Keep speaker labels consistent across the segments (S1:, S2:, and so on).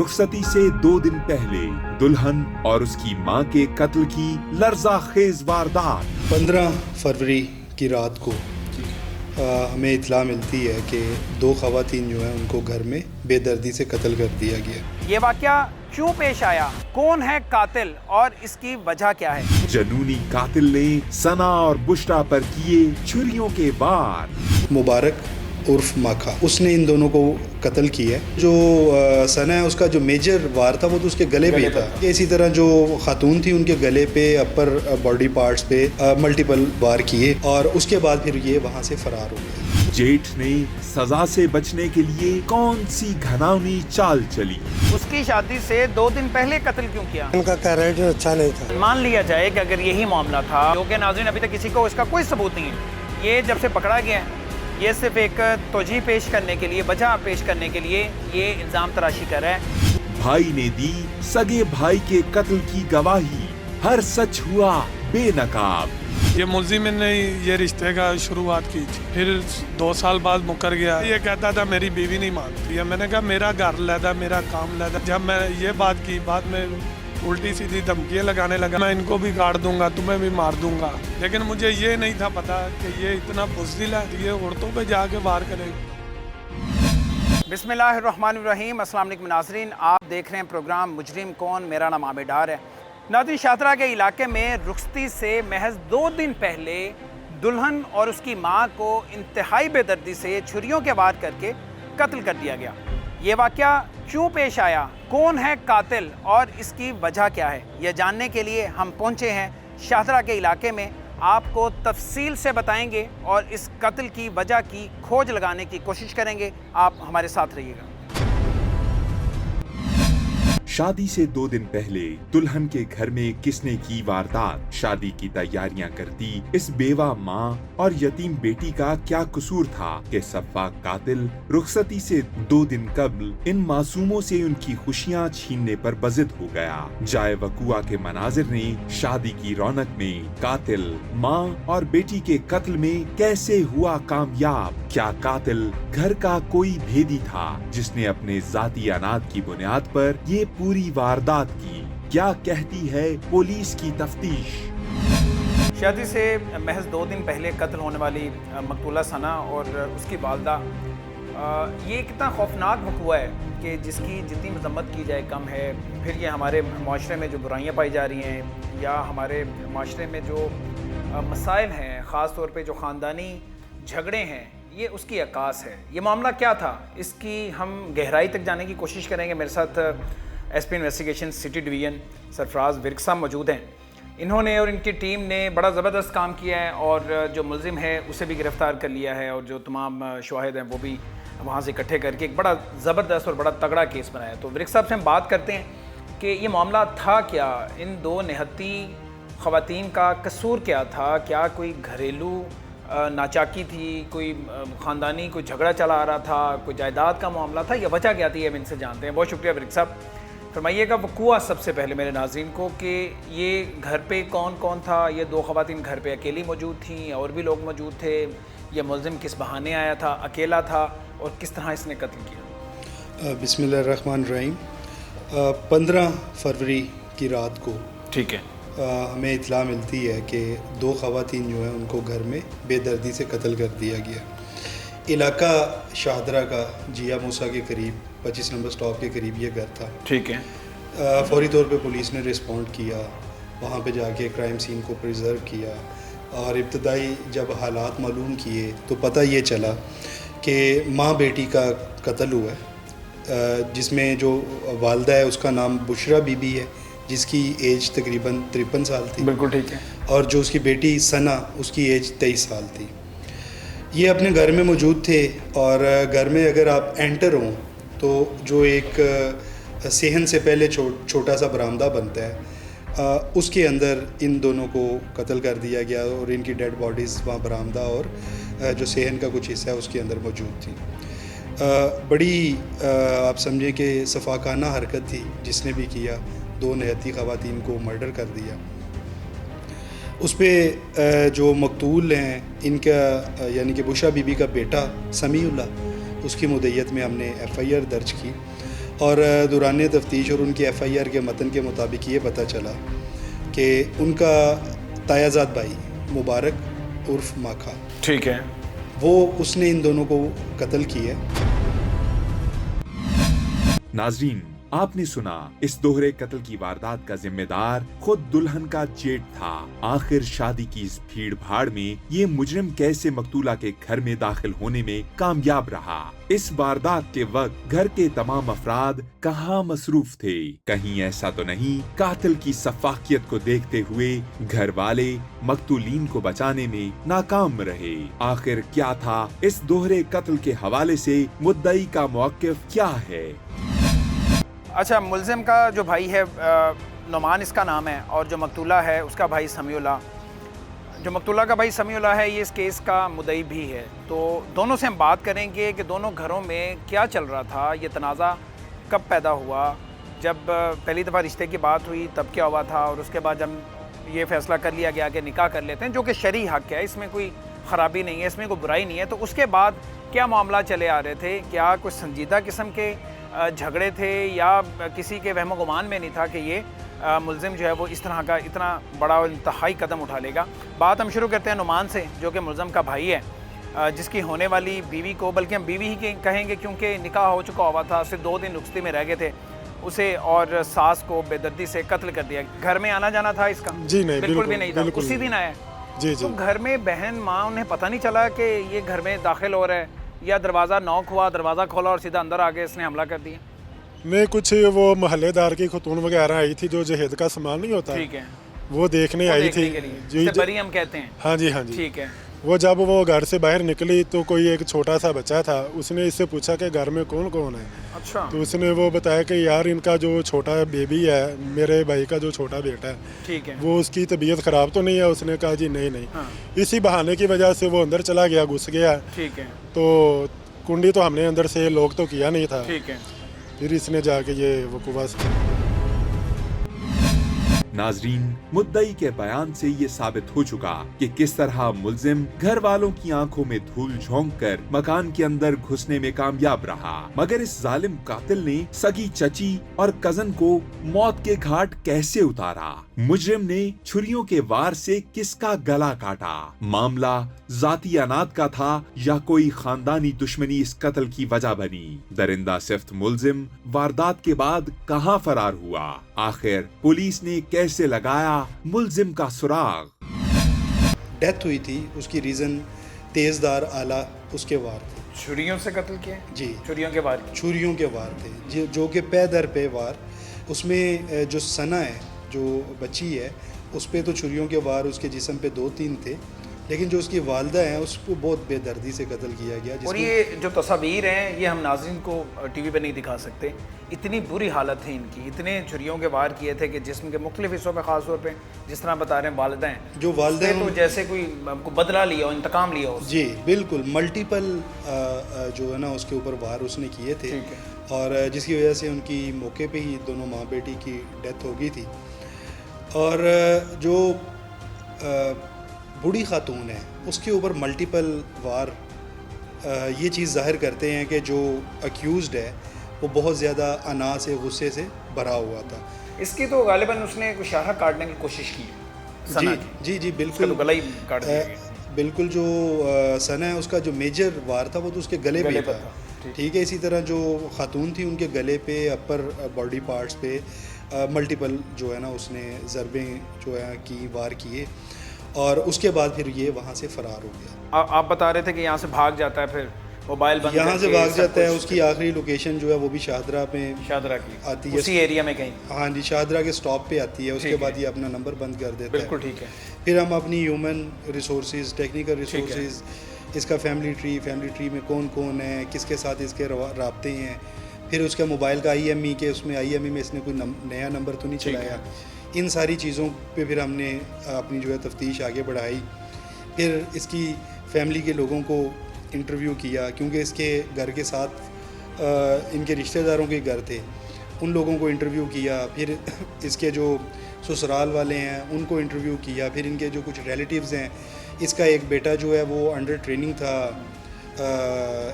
S1: रुखसती से 2 दिन पहले दुल्हन और उसकी मां के कत्ल की लर्ज़ाखेज वारदात।
S2: 15 फरवरी की रात को हमें इत्तला मिलती है कि 2 ख़वातीन जो हैं उनको घर में बेदर्दी से कत्ल कर दिया गया।
S3: ये वाक़या क्यों पेश आया, कौन है कातिल और इसकी वजह क्या है?
S1: जनूनी कातिल ने सना और बुशरा पर किए छुरियों के वार।
S2: मुबारक उर्फ माखा, उसने इन दोनों को कत्ल किया है। जो सना है उसका जो मेजर वार था वो तो उसके गले पे था। इसी तरह जो खातून थी उनके गले पे, अपर बॉडी पार्ट्स पे मल्टीपल वार किए और उसके बाद फिर ये वहाँ से फरार हो गए।
S1: जेठ ने सजा से बचने के लिए कौन सी घिनौनी चाल चली?
S3: उसकी शादी से 2 दिन पहले कत्ल क्यों किया?
S4: उनका कैरेक्टर अच्छा नहीं था।
S3: मान लिया जाए कि अगर यही मामला था, जो कि नाज़रीन अभी तक किसी को इसका कोई सबूत नहीं है, ये जब से पकड़ा गया है, ये सिर्फ एक तोजी पेश करने के लिए, वजह पेश करने के लिए ये इल्ज़ाम तराशी कर रहा है।
S1: भाई ने दी सगे भाई के कत्ल की गवाही, हर सच हुआ बेनकाब।
S5: ये मुलजिम ने ये रिश्ते का शुरुआत की थी, फिर 2 साल बाद मुकर गया। ये कहता था मेरी बीवी नहीं मानती है। मैंने कहा मेरा घर लैदा, मेरा काम लैदा। जब मैं ये बात की, बाद में उल्टी सीधी धमकियाँ लगाने लगा, मैं इनको भी काट दूंगा, तुम्हें भी मार दूंगा। लेकिन मुझे ये नहीं था पता कि ये इतना बुज़दिल है, ये औरतों पे जाके वार करेगा।
S3: बिस्मिल्लाहिर्रहमानिर्रहीम। अस्सलाम वालेकुम नाज़रीन, आप देख रहे हैं प्रोग्राम मुजरिम कौन। मेरा नाम आमिर डार है। नाज़रीन, शाहतरा के इलाके में रुखसती से महज 2 दिन पहले दुल्हन और उसकी माँ को इंतहाई बेदर्दी से छुरियों के वार करके कत्ल कर दिया गया। ये वाक़या क्यों पेश आया, कौन है कातिल और इसकी वजह क्या है, यह जानने के लिए हम पहुँचे हैं शाहतरा के इलाके में। आपको तफसील से बताएंगे और इस कत्ल की वजह की खोज लगाने की कोशिश करेंगे। आप हमारे साथ रहिएगा।
S1: शादी से 2 दिन पहले दुल्हन के घर में किसने की वारदात? शादी की तैयारियां करती इस बेवा माँ और यतीम बेटी का क्या कसूर था कि सफ़ाक कातिल रुखसती से 2 दिन कबल इन मासूमों से उनकी खुशियाँ छीनने पर बजिद हो गया। जाए वकुआ के मनाजिर ने शादी की रौनक में कातिल माँ और बेटी के कत्ल में कैसे हुआ कामयाब? क्या कातिल घर का कोई भेदी था जिसने अपने जाती अनाद की बुनियाद पर ये पूरी वारदात की? क्या कहती है पुलिस की तफ्तीश?
S3: शादी से महज 2 दिन पहले कत्ल होने वाली मकतूला सना और उसकी वालदा, ये कितना खौफनाक वक़्वा है कि जिसकी जितनी मजम्मत की जाए कम है। फिर ये हमारे माशरे में जो बुराइयाँ पाई जा रही हैं या हमारे माशरे में जो मसाइल हैं, ख़ास तौर पे जो ख़ानदानी झगड़े हैं, ये उसकी अक्कास है। ये मामला क्या था, इसकी हम गहराई तक जाने की कोशिश करेंगे। मेरे साथ SP investigation city division Sarfaraz Virk साहब मौजूद हैं। इन्होंने और इनकी टीम ने बड़ा ज़बरदस्त काम किया है और जो मुलजिम है उसे भी गिरफ़्तार कर लिया है और जो तमाम शवाहिद हैं वो भी वहाँ से इकट्ठे करके एक बड़ा ज़बरदस्त और बड़ा तगड़ा केस बनाया। तो विर्क साहब से हम बात करते हैं कि ये मामला था क्या, इन 2 निहत्ती ख़वातीन का कसूर क्या था? क्या कोई घरेलू नाचाकी थी, कोई ख़ानदानी कोई झगड़ा चला आ रहा था, कोई जायदाद का मामला था, या वजह क्या थी? हम इनसे जानते हैं। बहुत शुक्रिया विर्क साहब। फरमाइएगा वक़ुआ सबसे पहले मेरे नाज़रीन को कि ये घर पे कौन कौन था? ये 2 ख़वातीन घर पे अकेली मौजूद थीं और भी लोग मौजूद थे? ये मुलज़िम किस बहाने आया था, अकेला था, और किस तरह इसने कत्ल किया?
S2: बिस्मिल्लाहिर्रहमानिर्रहीम। 15 फरवरी की रात को
S3: ठीक है,
S2: हमें इत्तला मिलती है कि 2 ख़वातीन जो हैं उनको घर में बेदर्दी से कत्ल कर दिया गया। इलाका शाहदरा का जिया मूसा के करीब 25 नंबर स्टॉप के करीब ये घर था।
S3: ठीक है।
S2: फ़ौरी तौर पे पुलिस ने रिस्पॉन्ड किया, वहाँ पे जाके क्राइम सीन को प्रिजर्व किया और इब्तदाई जब हालात मालूम किए तो पता ये चला कि माँ बेटी का कत्ल हुआ है, जिसमें जो वालदा है उसका नाम बुशरा बीबी है, जिसकी एज तकरीबन 53 साल थी।
S3: बिल्कुल ठीक है।
S2: और जो उसकी बेटी सना, उसकी एज 23 साल थी। ये अपने घर में मौजूद थे और घर में अगर आप एंटर हों तो जो एक सेहन से पहले छोटा सा बरामदा बनता है, उसके अंदर इन दोनों को कत्ल कर दिया गया और इनकी डेड बॉडीज़ वहाँ बरामदा और जो सेहन का कुछ हिस्सा है उसके अंदर मौजूद थी। बड़ी आप समझें कि सफाकाना हरकत थी जिसने भी किया। 2 निहत्ती ख़वातीन को मर्डर कर दिया। उस पर जो मकतूल हैं इनका यानी कि बुशरा बीबी का बेटा समीउल्लाह, उसकी मुद्दत में हमने FIR दर्ज की और दौरान तफ्तीश और उनकी FIR के मतन के मुताबिक ये पता चला कि उनका तायाजाद भाई मुबारक उर्फ माखा,
S3: ठीक है,
S2: वो उसने इन दोनों को कत्ल किया।
S1: नाजरीन, आपने सुना इस दोहरे कत्ल की वारदात का जिम्मेदार खुद दुल्हन का जेठ था। आखिर शादी की इस भीड़ भाड़ में ये मुजरिम कैसे मकतूला के घर में दाखिल होने में कामयाब रहा? इस वारदात के वक्त घर के तमाम अफराद कहाँ मसरूफ थे? कहीं ऐसा तो नहीं कातिल की सफाकियत को देखते हुए घर वाले मकतूलीन को बचाने में नाकाम रहे? आखिर क्या था इस दोहरे कत्ल के हवाले से मुद्दई का मौक़िफ़ क्या है?
S3: अच्छा, मुलजिम का जो भाई है नुमान इसका नाम है, और जो मकतूला है उसका भाई समीउल्लाह, जो मकतूला का भाई समीउल्लाह है ये इस केस का मुद्दई भी है। तो दोनों से हम बात करेंगे कि दोनों घरों में क्या चल रहा था, ये तनाज़ा कब पैदा हुआ, जब पहली दफ़ा रिश्ते की बात हुई तब क्या हुआ था, और उसके बाद जब ये फ़ैसला कर लिया गया कि निकाह कर लेते हैं, जो कि शरई हक़ है, इसमें कोई ख़राबी नहीं है, इसमें कोई बुराई नहीं है। तो उसके बाद क्या मामला चले आ रहे थे? क्या कुछ संजीदा किस्म के झगड़े थे या किसी के वहम गुमान में नहीं था कि ये मुलजिम जो है वो इस तरह का इतना बड़ा और इंतहाई कदम उठा लेगा? बात हम शुरू करते हैं नुमान से, जो कि मुलजिम का भाई है, जिसकी होने वाली बीवी को, बल्कि हम बीवी ही कहेंगे क्योंकि निकाह हो चुका हुआ था, सिर्फ 2 दिन रुखसती में रह गए थे, उसे और सास को बेदर्दी से कत्ल कर दिया। घर में आना जाना था इसका?
S4: जी नहीं,
S3: बिल्कुल भी नहीं था, उसी दिन आया।
S4: जी
S3: तो घर में बहन माँ उन्हें पता नहीं चला कि ये घर में दाखिल हो रहा है, या दरवाज़ा नॉक हुआ, दरवाज़ा खोला और सीधा अंदर आके इसने हमला कर दिया?
S4: मैं कुछ वो महल्लेदार की खतून वगैरह आई थी जो जहेद का सामान नहीं होता,
S3: ठीक है,
S4: वो देखने आई थी
S3: जी, बरी हम कहते हैं।
S4: हाँ जी, हाँ जी,
S3: ठीक है।
S4: वो जब वो घर से बाहर निकली तो कोई एक छोटा सा बच्चा था, उसने इससे पूछा कि घर में कौन कौन है।
S3: अच्छा।
S4: तो उसने वो बताया कि यार इनका जो छोटा बेबी है, मेरे भाई का जो छोटा बेटा है,
S3: ठीक है,
S4: वो उसकी तबीयत ख़राब तो नहीं है? उसने कहा जी नहीं नहीं।
S3: हाँ।
S4: इसी बहाने की वजह से वो अंदर चला गया, घुस गया।
S3: ठीक है।
S4: तो कुंडी तो हमने अंदर से लॉक तो किया नहीं था,
S3: ठीक है।
S4: फिर इसने जाके ये वकूबा।
S1: नाजरीन, मुद्दई के बयान से ये साबित हो चुका कि किस तरह मुलजिम घर वालों की आंखों में धूल झोंक कर मकान के अंदर घुसने में कामयाब रहा, मगर इस जालिम कातिल ने सगी चची और कजन को मौत के घाट कैसे उतारा? मुजरिम ने छुरियों के वार से किसका गला काटा? मामला जाती अनाद का था या कोई खानदानी दुश्मनी इस कत्ल की वजह बनी? दरिंदा सिफ्त मुलजिम वारदात के बाद कहां फरार हुआ? आखिर पुलिस ने कैसे लगाया मुलजिम का सुराग?
S2: डेथ हुई थी, उसकी रीज़न तेज़दार आला उसके वार थे।
S3: छुरियों से कत्ल किया?
S2: जी,
S3: छुरियों के वार?
S2: छुरियों के वार थे, जो कि पे दर पे वार। उसमें जो सना है, जो बच्ची है, उस पे तो छुरियों के वार उसके जिस्म पे 2-3 थे, लेकिन जो उसकी वालदा है उसको बहुत बेदर्दी से कत्ल किया गया।
S3: और ये जो तस्वीर हैं ये हम नाज़रीन को टीवी पे नहीं दिखा सकते, इतनी बुरी हालत है इनकी, इतने छुरियों के वार किए थे कि जिस्म के मुख्तलिफ हिस्सों पे, ख़ास तौर पे जिस तरह बता रहे हैं वालदा हैं,
S2: जो वालदा हैं
S3: तो जैसे कोई बदला लिया हो, इंतकाम लिया हो।
S2: जी बिल्कुल, मल्टीपल जो है ना उसके ऊपर वार उसने किए थे, और जिसकी वजह से उनकी मौके पे ही दोनों माँ बेटी की डेथ हो गई थी। और जो बूढ़ी खातून है उसके ऊपर मल्टीपल वार ये चीज़ ज़ाहिर करते हैं कि जो अक्यूज़ड है वो बहुत ज़्यादा अना से, गुस्से से भरा हुआ था।
S3: इसकी तो गालिबन उसने कुछ शाह काटने की कोशिश की सना की।
S2: जी जी बिल्कुल,
S3: तो गला ही काट दिया।
S2: बिल्कुल, जो सना है उसका जो मेजर वार था वो तो उसके गले पे था। ठीक है, इसी तरह जो खातून थी उनके गले पे, अपर बॉडी पार्ट्स पे मल्टीपल जो है ना उसने ज़रबें जो है की वार किए, और उसके बाद फिर ये वहाँ से फ़रार हो गया।
S3: आप बता रहे थे कि यहाँ से भाग जाता है, फिर मोबाइल बंद
S2: यहाँ से भाग जाता है। उसकी आखिरी लोकेशन जो है वो भी शाहदरा में
S3: शाहदरा की
S2: आती है,
S3: उसी एरिया में कहीं।
S2: हाँ जी, शाहदरा के स्टॉप पे आती है। उसके बाद ये अपना नंबर बंद कर देता है।
S3: बिल्कुल ठीक है।
S2: फिर हम अपनी ह्यूमन रिसोर्सेज, टेक्निकल रिसोर्सेज, इसका फैमिली ट्री में कौन कौन है, किसके साथ इसके राब्ते हैं, फिर उसका मोबाइल का IME के उसमें IME में इसने कोई नया नंबर तो नहीं चलाया, इन सारी चीज़ों पे फिर हमने अपनी जो है तफ्तीश आगे बढ़ाई। फिर इसकी फैमिली के लोगों को इंटरव्यू किया, क्योंकि इसके घर के साथ इनके रिश्तेदारों के घर थे, उन लोगों को इंटरव्यू किया। फिर इसके जो ससुराल वाले हैं उनको इंटरव्यू किया। फिर इनके जो कुछ रिलेटिव्स हैं, इसका एक बेटा जो है वो अंडर ट्रेनिंग था,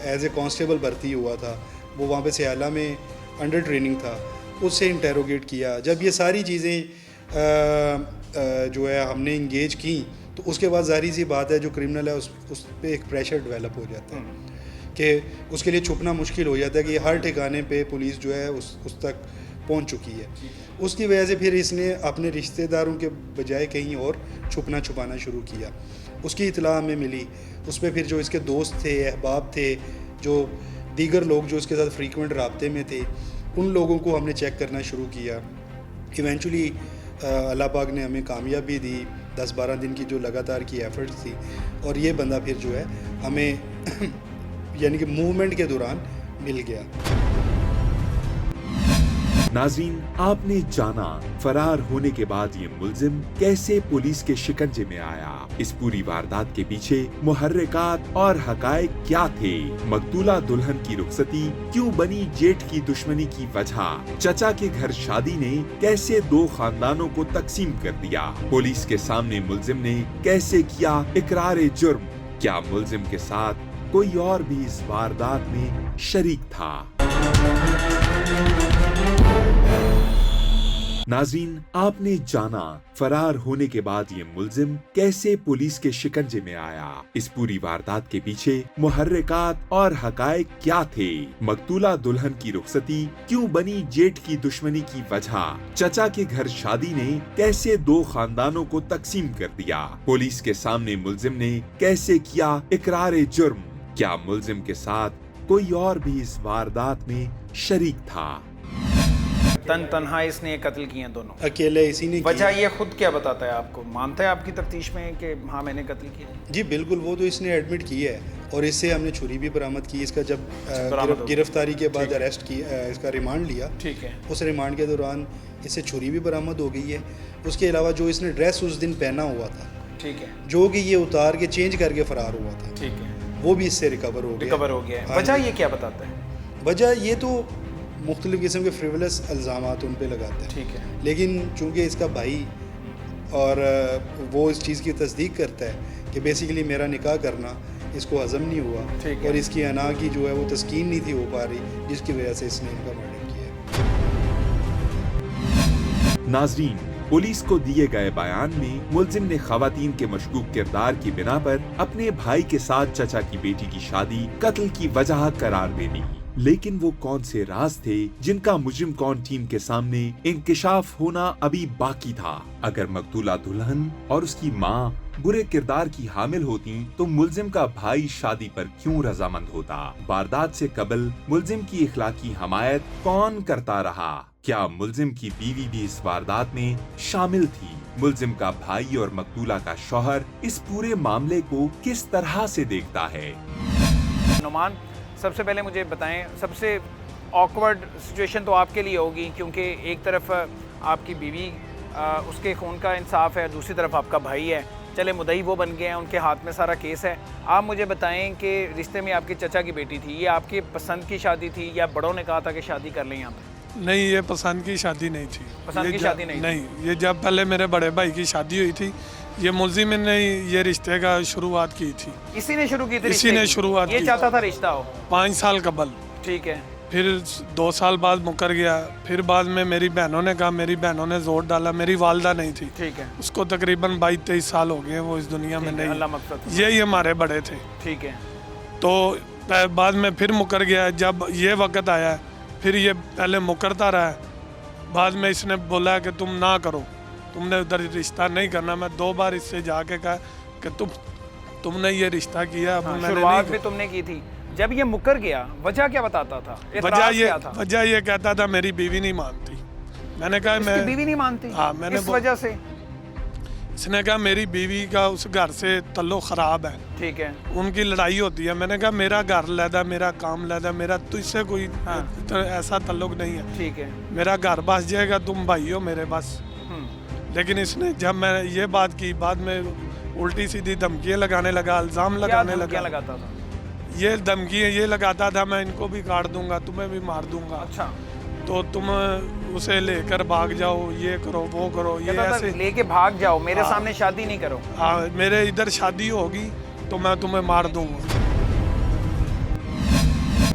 S2: एज ए कांस्टेबल भर्ती हुआ था, वो वहाँ पे सियाला में अंडर ट्रेनिंग था, उससे इंटेरोगेट किया। जब ये सारी चीज़ें जो है हमने इंगेज की, तो उसके बाद ज़ाहिर सी बात है जो क्रिमिनल है उस पर एक प्रेशर डेवलप हो जाता है कि उसके लिए छुपना मुश्किल हो जाता है कि हर ठिकाने पे पुलिस जो है उस तक पहुंच चुकी है। उसकी वजह से फिर इसने अपने रिश्तेदारों के बजाय कहीं और छुपाना शुरू किया। उसकी इतला हमें मिली, उस पर फिर जो इसके दोस्त थे, अहबाब थे, जो दीगर लोग जो इसके साथ फ्रीक्वेंट राब्ते में थे, उन लोगों को हमने चेक करना शुरू किया। इवेंचुअली अल्लाह पाक ने हमें कामयाबी दी, 10-12 दिन की जो लगातार की एफर्ट्स थी, और ये बंदा फिर जो है हमें यानी कि मूवमेंट के दौरान मिल गया।
S1: नाज़रीन, आपने जाना फरार होने के बाद ये मुल्जिम कैसे पुलिस के शिकंजे में आया। इस पूरी वारदात के पीछे मुहर्रिकात और हकायक क्या थे। मकतूला दुल्हन की रुखसती क्यों बनी जेठ की दुश्मनी की वजह। चचा के घर शादी ने कैसे दो खानदानों को तकसीम कर दिया। पुलिस के सामने मुल्जिम ने कैसे किया इकरार जुर्म। क्या मुल्जिम के साथ कोई और भी इस वारदात में शरीक था। नाज़रीन, आपने जाना फरार होने के बाद ये मुल्जिम कैसे पुलिस के शिकंजे में आया। इस पूरी वारदात के पीछे मुहर्रिकात और हकायक क्या थे। मकतूला दुल्हन की रुखसती क्यों बनी जेठ की दुश्मनी की वजह। चचा के घर शादी ने कैसे दो खानदानों को तकसीम कर दिया। पुलिस के सामने मुल्जिम ने कैसे किया इकरार जुर्म। क्या मुल्जिम के साथ कोई और भी इस वारदात में शरीक था।
S3: तन्हा इसने ये कत्ल किए दोनों,
S2: अकेले इसी ने
S3: वजह
S2: किया।
S3: ये खुद क्या बताता है आपको? मानता है आपकी तफ्तीश में कि हाँ मैंने कत्ल किया?
S2: जी बिल्कुल, वो तो इसने एडमिट किया है, और इससे हमने छुरी भी बरामद की। इसका जब
S3: बरामद हो गई।
S2: गिरफ्तारी के बाद अरेस्ट किया, इसका रिमांड लिया।
S3: ठीक है।
S2: उस रिमांड के दौरान इससे छुरी भी बरामद हो गई है। उसके अलावा जो इसने ड्रेस उस दिन पहना हुआ था,
S3: ठीक है,
S2: जो कि ये उतार के चेंज करके फरार हुआ था,
S3: ठीक है,
S2: वो भी इससे रिकवर हो गया।
S3: है।
S2: हाँ
S3: वजह
S2: जी।
S3: ये क्या बताता है?
S2: वजह ये तो मुख्तलिफ़ किस्म के फ्रिवलस इल्ज़ामात उन पे लगाते हैं,
S3: ठीक है,
S2: लेकिन चूँकि इसका भाई और वो इस चीज़ की तस्दीक करता है कि बेसिकली मेरा निकाह करना इसको हज़म नहीं हुआ,
S3: ठीक है।
S2: और इसकी अना की जो है वो तस्कीन नहीं थी हो पा रही, जिसकी वजह से इसने इनका मर्डर किया।
S1: नाज़रीन, पुलिस को दिए गए बयान में मुल्जिम ने खवातीन के मशकूक किरदार की बिना पर अपने भाई के साथ चचा की बेटी की शादी कत्ल की वजह करार दे दी। लेकिन वो कौन से राज थे जिनका मुजरिम कौन टीम के सामने इंकिशाफ होना अभी बाकी था। अगर मकतूला दुल्हन और उसकी माँ बुरे किरदार की हामिल होती तो मुल्जिम का भाई शादी पर क्यों रजामंद होता। वारदात से कबल मुल्जिम की इखलाकी हमायत कौन करता रहा। क्या मुल्जिम की बीवी भी इस वारदात में शामिल थी। मुल्जिम का भाई और मकतूला का शौहर इस पूरे मामले को किस तरह से देखता है।
S3: नुमान, सबसे पहले मुझे बताएं, सबसे ऑकवर्ड सिचुएशन तो आपके लिए होगी, क्योंकि एक तरफ आपकी बीवी उसके खून का इंसाफ है, दूसरी तरफ आपका भाई है। चले मुद्दई वो बन गए हैं, उनके हाथ में सारा केस है। आप मुझे बताएं कि रिश्ते में आपके चचा की बेटी थी, ये आपके पसंद की शादी थी या बड़ों ने कहा था कि शादी कर लें यहाँ पे?
S5: नहीं, ये पसंद की शादी नहीं थी।
S3: पसंद की शादी नहीं
S5: थी। ये जब पहले मेरे बड़े भाई की शादी हुई थी, ये मुल्जिम ने ये रिश्ते का शुरुआत की थी।
S3: इसी ने शुरू की थी?
S5: इसी ने शुरुआत
S3: ये
S5: की।
S3: चाहता था रिश्ता हो?
S5: 5 साल कबल।
S3: ठीक है।
S5: फिर 2 साल बाद मुकर गया। फिर बाद में मेरी बहनों ने कहा, मेरी बहनों ने जोर डाला। मेरी वालदा नहीं थी,
S3: ठीक है,
S5: उसको तकरीबन 22-23 साल हो गए, वो इस दुनिया में नहीं।
S3: अल्लाह मग़फ़िरत।
S5: यही हमारे बड़े थे।
S3: ठीक है।
S5: तो बाद में फिर मुकर गया। जब ये वक्त आया, फिर ये पहले मुकरता रहा। बाद में इसने बोला कि तुम ना करो, तुमने उधर रिश्ता नहीं करना। मैं 2 बार इससे जाके कहा कि तुमने ये रिश्ता किया।
S3: शुरुआत में तुमने की थी। जब ये मुकर गया, वजह क्या बताता था?
S5: वजह ये कहता था मेरी बीवी नहीं मानती। मैंने कहा मैं
S3: बीवी नहीं मानती?
S5: हाँ, मैंने
S3: इस वजह से
S5: इसने कहा मेरी बीवी का उस घर से तल्लुक ख़राब है।
S3: ठीक है।
S5: उनकी लड़ाई होती है। मैंने कहा मेरा घर लैदा, मेरा काम लैदा, मेरा तुझसे कोई ऐसा तल्लुक नहीं है।
S3: ठीक है।
S5: मेरा घर बस जाएगा, तुम भाई हो मेरे बस। लेकिन इसने जब मैं ये बात की, बाद में उल्टी सीधी धमकियाँ लगाने लगा, इल्ज़ाम लगाने लगा।
S3: लगाता था?
S5: ये धमकियाँ ये लगाता था, मैं इनको भी काट दूंगा, तुम्हें भी मार दूंगा।
S3: अच्छा।
S5: तो तुम उसे लेकर भाग जाओ, ये करो वो करो, ये ऐसे
S3: लेके भाग जाओ, मेरे सामने शादी नहीं करो।
S5: हाँ, मेरे इधर शादी होगी तो मैं तुम्हें मार दूंगा।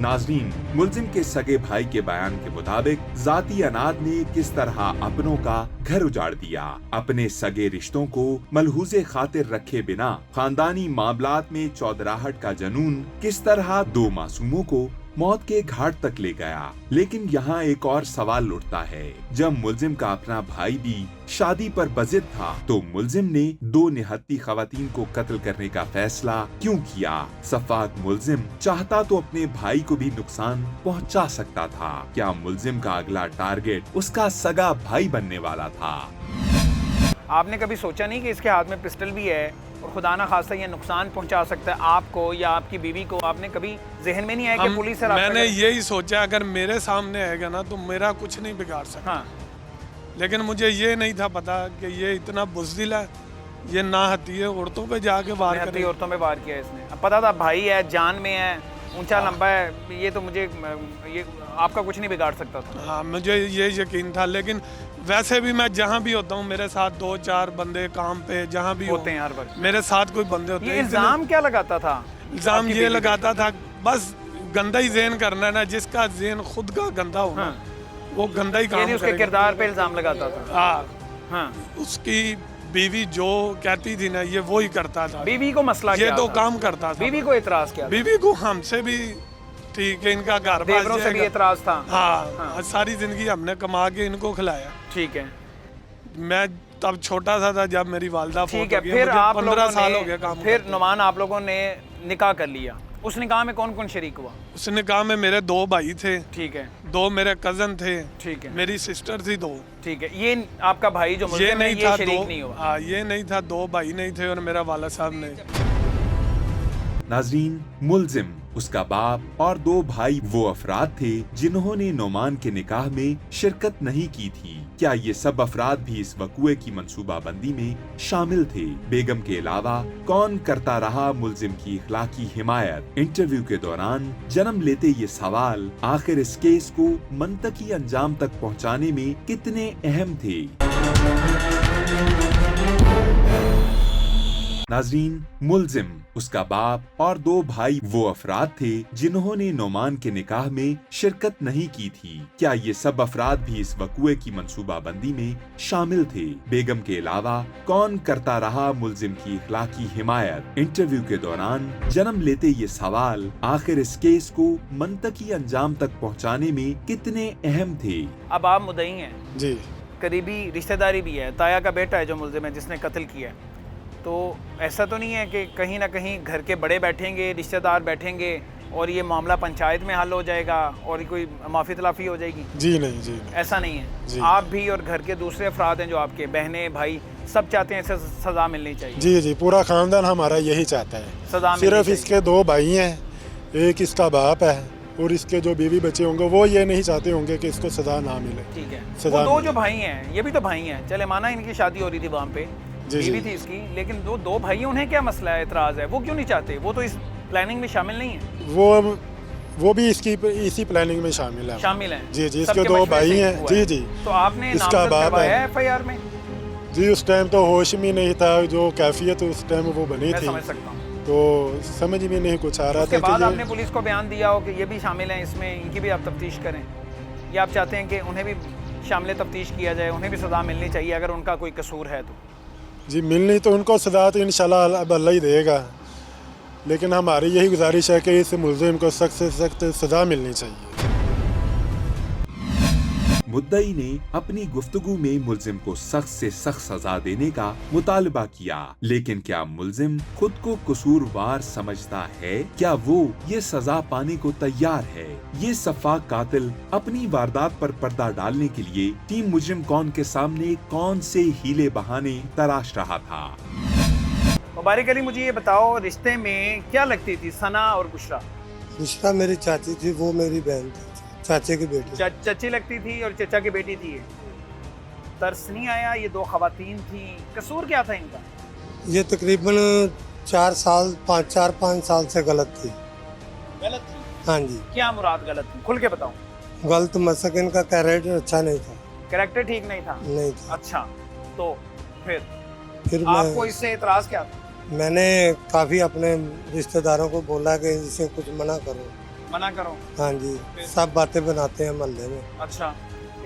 S1: नाजरीन, मुलजिम के सगे भाई के बयान के मुताबिक जाती अनाद ने किस तरह अपनों का घर उजाड़ दिया। अपने सगे रिश्तों को मलहूजे खातिर रखे बिना खानदानी मामलात में चौधराहट का जनून किस तरह दो मासूमों को मौत के घाट तक ले गया। लेकिन यहाँ एक और सवाल उठता है, जब मुलजिम का अपना भाई भी शादी पर बजिद था तो मुलजिम ने दो निहत्ती खवातीन को कत्ल करने का फैसला क्यों किया? सफाक मुलजिम चाहता तो अपने भाई को भी नुकसान पहुँचा सकता था। क्या मुलजिम का अगला टारगेट उसका सगा भाई बनने वाला था?
S3: आपने कभी सोचा नहीं कि इसके हाथ में पिस्टल भी है और खुदा ना खास्ता ये नुकसान पहुंचा सकता है आपको या आपकी बीवी को? आपने कभी जहन में नहीं आया कि पुलिस से राब्ता
S5: मैंने
S3: करें?
S5: यही सोचा अगर मेरे सामने आएगा ना तो मेरा कुछ नहीं बिगाड़ सकता।
S3: हाँ,
S5: लेकिन मुझे ये नहीं था पता कि ये इतना बुज़दिल है, ये ना हत्या औरतों पे जाके वार
S3: निहत्ती
S5: करे।
S3: औरतों पे वार किया इसने। अब पता था भाई है, जान में है, ऊंचा लंबा है, ये तो मुझे ये आपका कुछ नहीं बिगाड़ सकता था।
S5: हाँ, मुझे ये यकीन था। लेकिन वैसे भी मैं जहाँ भी होता हूँ मेरे साथ 2-4 बंदे काम पे जहाँ भी
S3: होते हैं हर वक्त।
S5: मेरे साथ कोई बंदे होते
S3: ये
S5: हैं।
S3: इल्जाम क्या लगाता था?
S5: इल्जाम
S3: आपकी
S5: ये
S3: बीवी पे?
S5: लगाता था बस गंदा ही ज़हन करना है ना, जिसका ज़हन खुद का गंदा हो ना,
S3: हाँ।
S5: वो गंदा ही काम
S3: यानी उसके
S5: करेगा।
S3: किरदार पे इल्जाम लगाता था।
S5: हाँ,
S3: हाँ,
S5: उसकी बीवी जो कहती थी ना ये वो ही करता था।
S3: बीवी को मसला
S5: ये
S3: क्या
S5: तो
S3: था?
S5: काम करता था।
S3: बीवी को एतराज क्या था?
S5: बीवी को हमसे भी ठीक है, इनका घर बस
S3: देवरों से भी
S5: जाएगा।
S3: एतराज था।
S5: हाँ, सारी जिंदगी हमने कमा के इनको खिलाया।
S3: ठीक है,
S5: मैं तब छोटा सा था जब मेरी वालदा
S3: ठीक
S5: फोत
S3: है।
S5: हो गई।
S3: फिर
S5: मुझे
S3: आप
S5: 15 साल हो गए
S3: लोगों
S5: काम
S3: ने, फिर
S5: करते।
S3: नुमान आप लोगों ने निकाह कर लिया। उस निकाह में कौन कौन शरीक हुआ?
S5: उस निकाह में मेरे 2 भाई थे,
S3: ठीक है,
S5: 2 मेरे कजन थे,
S3: ठीक है,
S5: मेरी सिस्टर थी 2।
S3: ठीक है। ये आपका भाई जो
S5: ये
S3: मुल्ज़िम है,
S5: नहीं
S3: ये
S5: था
S3: शरीक
S5: 2।
S3: नहीं हुआ।
S5: हाँ, ये नहीं था, 2 भाई नहीं थे और मेरा वाला साहब नहीं।
S1: नाजरीन, मुलजिम, उसका बाप और 2 भाई वो अफराद थे जिन्होंने नोमान के निकाह में शिरकत नहीं की थी। क्या ये सब अफराद भी इस वकुए की मंसूबाबंदी में शामिल थे? बेगम के अलावा कौन करता रहा मुलजिम की इखलाकी हिमायत? इंटरव्यू के दौरान जन्म लेते ये सवाल आखिर इस केस को मंतकी अंजाम तक पहुंचाने में कितने अहम थे? नाजरीन, मुलजिम, उसका बाप और 2 भाई वो अफराद थे जिन्होंने नोमान के निकाह में शिरकत नहीं की थी। क्या ये सब अफराद भी इस वकुए की मंसूबाबंदी में शामिल थे? बेगम के अलावा कौन करता रहा मुलजिम की इखलाकी हिमायत? इंटरव्यू के दौरान जन्म लेते ये सवाल आखिर इस केस को मंतकी अंजाम तक पहुँचाने में कितने अहम थे?
S3: अब आप मुद्दई हैं,
S4: जी
S3: करीबी रिश्तेदारी भी है, ताया का बेटा है जो मुल्ज़िम है जिसने कत्ल किया है। तो ऐसा तो नहीं है कि कहीं ना कहीं घर के बड़े बैठेंगे, रिश्तेदार बैठेंगे और ये मामला पंचायत में हल हो जाएगा और कोई माफ़ी तलाफ़ी हो जाएगी?
S4: जी नहीं, जी नहीं।
S3: ऐसा नहीं है।
S4: जी।
S3: आप भी और घर के दूसरे अफराद हैं जो आपके बहने भाई सब चाहते हैं इसे सज़ा मिलनी चाहिए।
S4: जी जी, पूरा खानदान हमारा यही चाहता है।
S3: सज़ा मिलनी
S4: सिर्फ
S3: चाहिए।
S4: इसके 2 भाई हैं, एक इसका बाप है और इसके जो बीवी बच्चे होंगे वो ये नहीं चाहते होंगे कि इसको सजा ना मिले।
S3: ठीक है।
S4: सजा
S3: वो 2
S4: मिले।
S3: जो भाई हैं, ये भी तो भाई हैं, चले माना इनकी शादी हो रही थी वहाँ पे,
S4: जी,
S3: बीवी
S4: जी।
S3: थी इसकी, लेकिन 2 भाई हैं, उन्हें क्या मसला है, एतराज़ है? वो क्यों नहीं चाहते? वो तो इस प्लानिंग में शामिल नहीं है।
S4: वो भी इसी प्लानिंग में शामिल है।
S3: शामिल हैं।
S4: जी जी,
S3: सबके
S4: इसके 2
S3: मशवरे
S4: भाई
S3: से
S4: हैं।
S3: हुआ
S4: जी
S3: है।
S4: जी,
S3: तो आपने
S4: इसका
S3: नामजद
S4: बाप
S3: करवाया
S4: है।
S3: है FIR में?
S4: जी उस टाइम तो होश में नहीं था, जो कैफियत उस टाइम वो बनी
S3: मैं
S4: थी
S3: समझ सकता हूँ।
S4: तो समझ में नहीं कुछ आ रहा
S3: उसके
S4: था
S3: बाद
S4: कि
S3: आपने पुलिस को बयान दिया हो कि ये भी शामिल हैं इसमें, इनकी भी आप तफ्तीश करें, या आप चाहते हैं कि उन्हें भी शामिल तफ्तीश किया जाए, उन्हें भी सज़ा मिलनी चाहिए अगर उनका कोई कसूर है तो?
S4: जी मिलनी तो उनको सजा तो इंशाल्लाह अब अल्लाह ही देगा, लेकिन हमारी यही गुजारिश है कि इस मुल्ज़िम को सख्त से सख्त सजा मिलनी चाहिए।
S1: मुद्दई ने अपनी गुफ्तगू में मुल्जिम को सख्त से सख्त सजा देने का मुतालबा किया, लेकिन क्या मुल्जिम खुद को कसूरवार समझता है? क्या वो ये सजा पाने को तैयार है? ये सफाक कातिल अपनी वारदात पर पर्दा डालने के लिए टीम मुजरिम कौन के सामने कौन से हीले बहाने तलाश रहा था?
S3: मुबारक अली, मुझे ये बताओ, रिश्ते में क्या लगती थी सना और बुशरा?
S6: बुशरा मेरी चाची थी, वो मेरी बहन थी, चाचे की बेटी।
S3: चची लगती थी और चचा की बेटी थी। तरस नहीं आया? ये 2 खवातीन थी, कसूर क्या था इनका?
S6: ये तकरीबन 4-5 साल से गलत थी।
S3: गलत थी?
S6: हाँ जी।
S3: क्या मुराद गलत थी, खुल के बताओ।
S6: गलत मसक इनका कैरेक्टर अच्छा नहीं था।
S3: कैरेक्टर ठीक नहीं था?
S6: नहीं था।
S3: अच्छा, तो फिर आपको इससे इतराज क्या था?
S6: मैंने काफ़ी अपने रिश्तेदारों को बोला कि इसे कुछ मना करो,
S3: मना करो।
S6: हाँ जी, सब बातें बनाते हैं मोहल्ले में।
S3: अच्छा,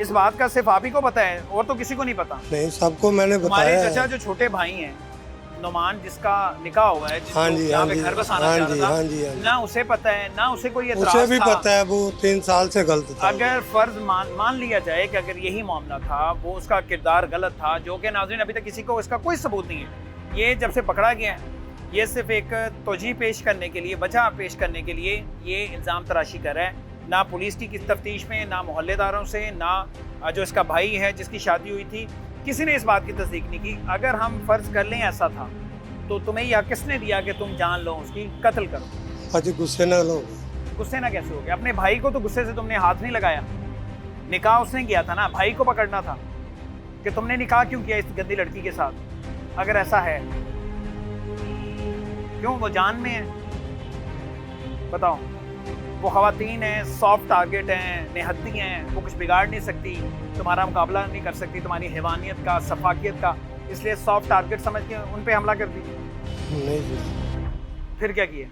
S3: इस बात का सिर्फ आप ही को पता है और तो किसी को नहीं पता?
S6: नहीं, सबको मैंने
S3: तुम्हारे
S6: बताया
S3: चचा
S6: है।
S3: जो छोटे भाई हैं, नुमान, जिसका निकाह हुआ है, जिसको
S6: हाँ जी,
S3: यहाँ
S6: हाँ
S3: पे
S6: जी,
S3: घर बसाना
S6: हाँ
S3: चाह
S6: जी,
S3: रहा था,
S6: हाँ जी, हाँ जी।
S3: ना उसे पता है ना उसे कोई
S6: उसे
S3: एतराज
S6: भी
S3: था।
S6: पता है, वो 3 साल से गलत था।
S3: अगर फर्ज मान लिया जाए कि अगर यही मामला था, वो उसका किरदार गलत था, जो कि नाज़रीन अभी तक किसी को इसका कोई सबूत नहीं है। ये जब से पकड़ा गया है, ये सिर्फ एक तोजी पेश करने के लिए, वजह पेश करने के लिए ये इल्ज़ाम तराशी कर रहा है। ना पुलिस की तफ्तीश में, ना मोहल्लेदारों से, ना जो इसका भाई है जिसकी शादी हुई थी, किसी ने इस बात की तस्दीक नहीं की। अगर हम फ़र्ज़ कर लें ऐसा था, तो तुम्हें यह किसने दिया कि तुम जान लो उसकी कत्ल करो?
S6: आज गुस्से न लो।
S3: गुस्से ना कैसे हो गया? अपने भाई को तो गुस्से से तुमने हाथ नहीं लगाया। निकाह उसने किया था ना, भाई को पकड़ना था कि तुमने निकाह क्यों किया इस गंदी लड़की के साथ, अगर ऐसा है। क्यों? वो जान में है, बताओ। वो ख़वातीन हैं, सॉफ्ट टारगेट हैं, नेहत्ती हैं, वो कुछ बिगाड़ नहीं सकती, तुम्हारा मुकाबला नहीं कर सकती तुम्हारी हैवानियत का, सफाकियत का, इसलिए सॉफ्ट टारगेट समझ के उन पे हमला कर दी।
S6: नहीं जी,
S3: फिर क्या किए?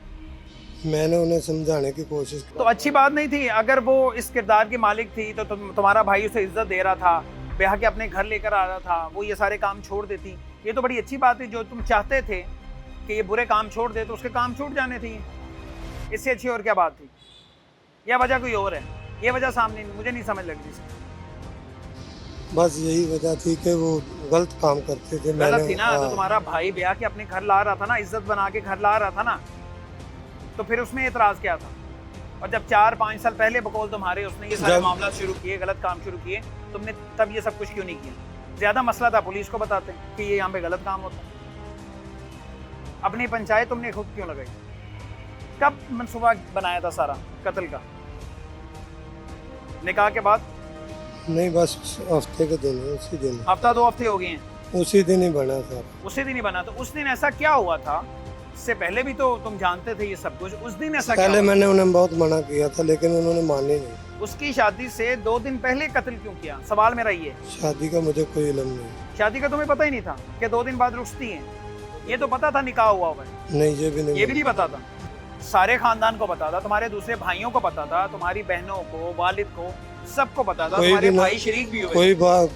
S6: मैंने उन्हें समझाने की कोशिश की।
S3: तो अच्छी बात नहीं थी? अगर वो इस किरदार की मालिक थी तो तुम्हारा भाई उसे इज्जत दे रहा था, ब्याह के अपने घर लेकर आ रहा था, वो ये सारे काम छोड़ देती, ये तो बड़ी अच्छी बात है। जो तुम चाहते थे कि ये बुरे काम छोड़ दे, तो उसके काम छूट जाने थी। इससे अच्छी और क्या बात थी? या वजह कोई और है? ये वजह सामने मुझे नहीं समझ लग रही।
S6: बस यही वजह थी कि वो गलत काम करते थे।
S3: गलत थी ना? तो तुम्हारा भाई ब्याह के अपने घर ला रहा था ना, इज्जत बना के घर ला रहा था ना, तो फिर उसमें एतराज़ क्या था? और जब 4-5 साल पहले बकौल तुम्हारे उसने ये सारे मामला शुरू किए, गलत काम शुरू किए, तुमने तब ये सब कुछ क्यों नहीं किया? ज़्यादा मसला था, पुलिस को बताते कि ये यहाँ पे गलत काम होता है। अपनी पंचायत तुमने खुद क्यों लगाई? कब मंसूबा बनाया था सारा कत्ल का? निकाह के बाद?
S6: नहीं, बस हफ्ते के दिन, उसी दिन,
S3: हफ्ता 2 हफ्ते हो गए हैं,
S6: उसी दिन ही बना था।
S3: उसी दिन ही बना। तो उस दिन ऐसा क्या हुआ था? इससे पहले भी तो तुम जानते थे ये सब कुछ। उस दिन ऐसा क्या
S6: पहले
S3: हुआ?
S6: मैंने उन्हें बहुत मना किया था, लेकिन उन्होंने मानी नहीं।
S3: उसकी शादी से 2 दिन पहले कत्ल क्यों किया? सवाल मेरा ये।
S6: शादी का मुझे कोई इल्म नहीं।
S3: शादी का तुम्हें पता ही नहीं था कि 2 दिन बाद रुखसती है? ये तो पता था निकाह हुआ हुआ है?
S6: नहीं, ये भी नहीं।
S3: ये भी नहीं पता था? सारे खानदान को पता था, तुम्हारे दूसरे भाइयों को पता था, तुम्हारी बहनों को, वालिद को, सबको पता था, तुम्हारे भाई शरीक भी हुए।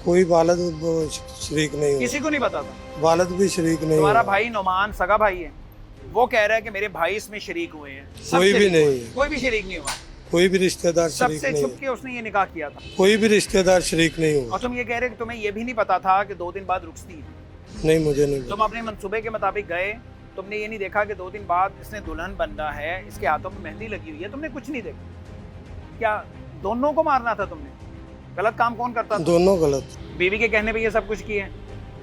S6: कोई वालिद शरीक नहीं हुआ।
S3: किसी को नहीं पता था?
S6: वालिद भी शरीक नहीं
S3: तुम्हारा
S6: हुआ।
S3: भाई नुमान सगा भाई है, वो कह रहा है कि मेरे भाई इसमें शरीक हुए हैं। सब
S6: कोई भी
S3: शरीक
S6: नहीं
S3: हुए।
S6: है।
S3: कोई भी शरीक नहीं हुआ?
S6: कोई भी रिश्तेदार शरीक
S3: सबसे
S6: नहीं
S3: छुप
S6: हुआ।
S3: के उसने ये निकाह किया था?
S6: कोई भी रिश्तेदार शरीक नहीं हुआ।
S3: और तुम ये कह रहे कि तुम्हें ये भी नहीं पता था कि 2 दिन बाद रुखसती है?
S6: नहीं, मुझे नहीं
S3: तुम अपने मंसूबे के मुताबिक गए, तुमने ये नहीं देखा कि 2 दिन बाद इसने दुल्हन बनना है, इसके हाथों में मेहंदी लगी हुई है, तुमने कुछ नहीं देखा? क्या दोनों को मारना था तुमने? गलत काम कौन करता था?
S6: दोनों गलत।
S3: बीवी के कहने पे ये सब कुछ किए?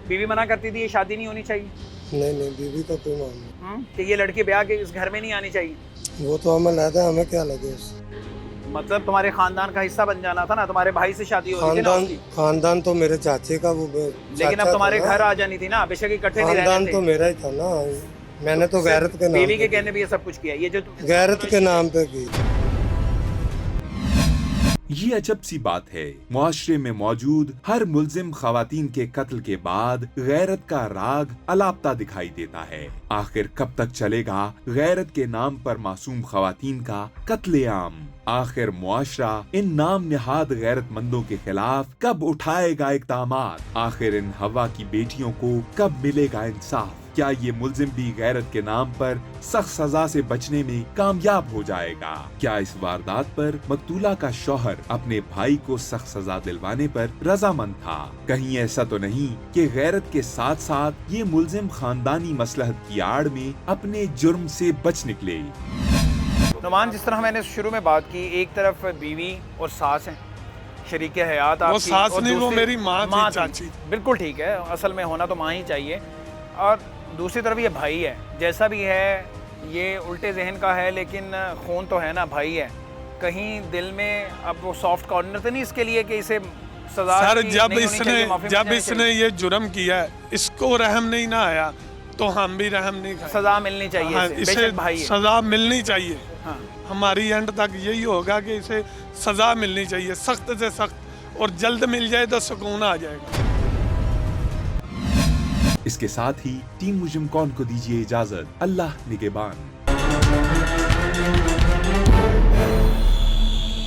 S3: बीवी मना करती थी ये शादी नहीं होनी चाहिए?
S6: नहीं, बीवी का कोई मामला।
S3: कि ये लड़की ब्याह के इस घर में नहीं आनी चाहिए?
S6: वो तो हमें लगा है, हमें क्या लगे उससे।
S3: मतलब तुम्हारे खानदान का हिस्सा बन जाना था ना, तुम्हारे भाई से शादी हो रही थी ना उसकी।
S6: खानदान तो मेरे चाचे का, वो
S3: लेकिन अब तुम्हारे घर आ जानी थी ना, बेशक इकट्ठे नहीं
S6: खानदान
S3: रहने
S6: तो
S3: थे।
S6: मेरा ही था ना। मैंने तो गैरत के नाम
S3: बीवी के
S6: पे
S3: कहने पे ये सब कुछ किया, ये जो
S6: गैरत के नाम पे की।
S1: ये अजब सी बात है, मुआशरे में मौजूद हर मुल्जिम खवातीन के कत्ल के बाद गैरत का राग अलापता दिखाई देता है। आखिर कब तक चलेगा गैरत के नाम पर मासूम खवातीन का कत्लेआम? आखिर मुआशरा इन नाम निहाद गैरतमंदों के खिलाफ कब उठाएगा इक़दामात? आखिर इन हवा की बेटियों को कब मिलेगा इंसाफ? क्या ये मुल्जिम भी गैरत के नाम पर सख्त सजा से बचने में कामयाब हो जाएगा? क्या इस वारदात पर मकतूला का शौहर अपने भाई को सख्त सजा दिलवाने पर रजामंद था? कहीं ऐसा तो नहीं कि गैरत के साथ साथ ये मुल्जिम खानदानी मसलहत की आड़ में अपने जुर्म से बच निकले?
S3: नुमान, जिस तरह मैंने शुरू में बात की, एक तरफ बीवी और सास हैं, शरीके हयात
S5: वो
S3: आपकी,
S5: सास
S3: और
S5: नहीं, वो
S3: दूसरी-
S5: मेरी माँ थी,
S3: थी।
S5: चाची।
S3: बिल्कुल ठीक है, असल में होना तो माँ ही चाहिए। और दूसरी तरफ ये भाई है, जैसा भी है ये उल्टे जहन का है, लेकिन खून तो है ना, भाई है। कहीं दिल में अब वो सॉफ्ट कॉर्नर तो नहीं इसके लिए कि इसे सजा
S5: सर
S3: की
S5: जब
S3: नहीं होनी चाहिए, माफी
S5: जब
S3: मिलनी
S5: इसने
S3: चाहिए।
S5: ये जुर्म किया है, इसको रहम नहीं ना आया तो हम भी रहम नहीं खाए।
S3: सजा मिलनी चाहिए
S5: हाँ,
S3: इसे,
S5: इसे
S3: बेशक भाई है।
S5: सजा मिलनी चाहिए।
S3: हाँ।
S5: हमारी एंड तक यही होगा कि इसे सजा मिलनी चाहिए, सख्त से सख्त, और जल्द मिल जाए तो सुकून आ जाएगा।
S1: इसके साथ ही टीम मुजरिम कौन को दीजिए इजाजत। अल्लाह निगहबान।